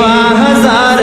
5000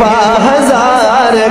5000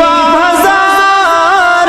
5000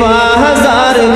5000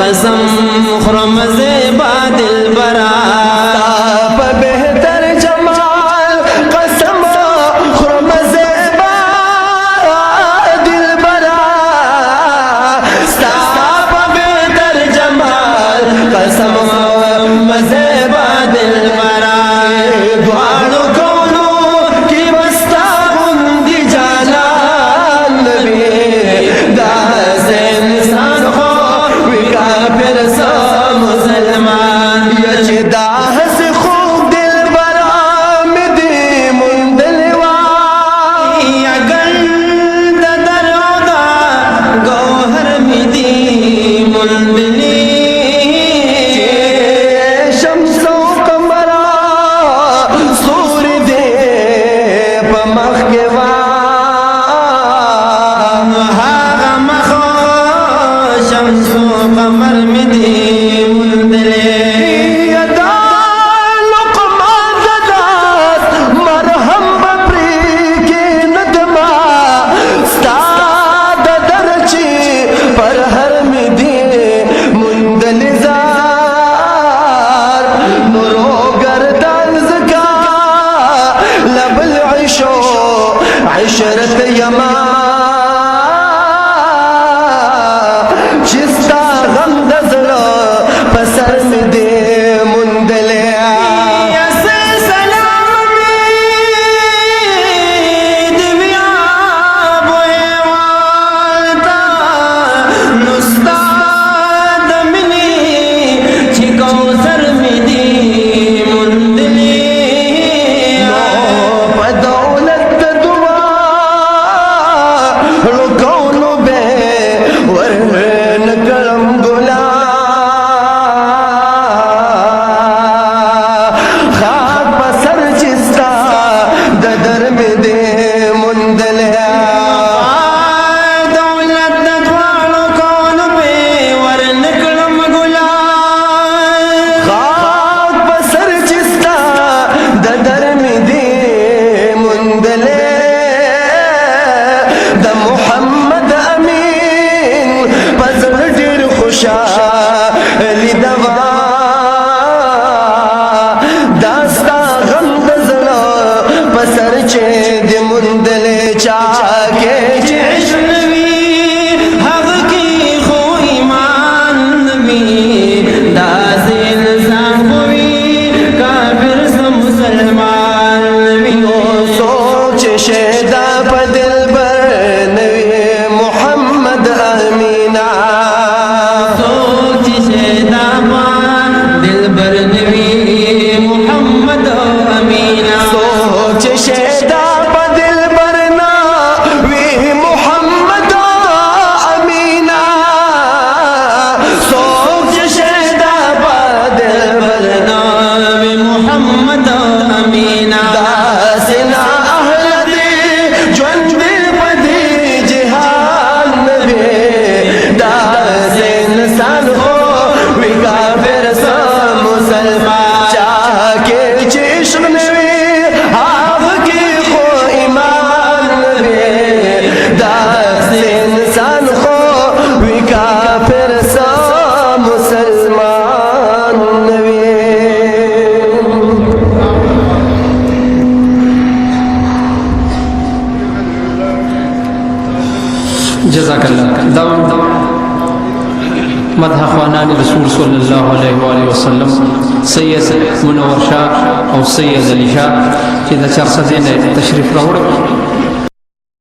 قسم خرم زیبا دلبرا په بهتر جمال قسم خرم زیبا دلبرا ستا په بهتر جمال قسم خرم زیبا دلبرا دوانو کونو کی بستا غندی جانان نبی دا انسان خو وی کافر سا مسلمان یا چه دا حس خوب دل برام دی مندلوا یا گند درو دا گوہر می دی مندلی شمس و قمرا سور دے پمخ کے شمس و قمر می دی مندلے یدا لقمان ددات مرهم بپری کی ندما ستا درچی پر هر می دی مندل زار نورو گردان زکا لبل عشو عشرت یما چستا غم دزلو پسر می دی مندلے یسی سلام می دیویا بوئے والتا نستا دمنی چکو سر می دی مندلی نو پا دولت دعا رکونو بے ورن کرم گلا خاک پسر چستا ددر میں دے مندلیا دولت دوالو کون پہ ورن کرم گلا خاک پسر چستا ددر میں دے مندلے دا محمد امین پزر ډیر خوشا لیدوا داستا غم دزلو پسر چه دی مندلے چاکے چه عشق نوی حق کی خو ایمان نوی داز انسان خوی کافر سا مسلمان نوی سوچ شیدہ پا دل بر نوی محمد امینا سوچ شیدہ پا دل بر نوی محمد امینا سوچ شیدہ پا دل برنا وی محمد امینا سوچ شیدہ پا دل برنا وی محمد امینا داسنا اہل دی جون دی پدی جہان نبی داس انسان ہو وی کافر سا مسلمان چاہ کے چشم نبی آب کی خو ایمان نبی داس انسان ہو وی کافر سا مسلمان نبی جزاک اللہ مدح خوانان رسول صلی اللہ علیہ وآلہ وسلم سید منور شاہ او سید علی شاہ چې د چرسدین تشریف راوړ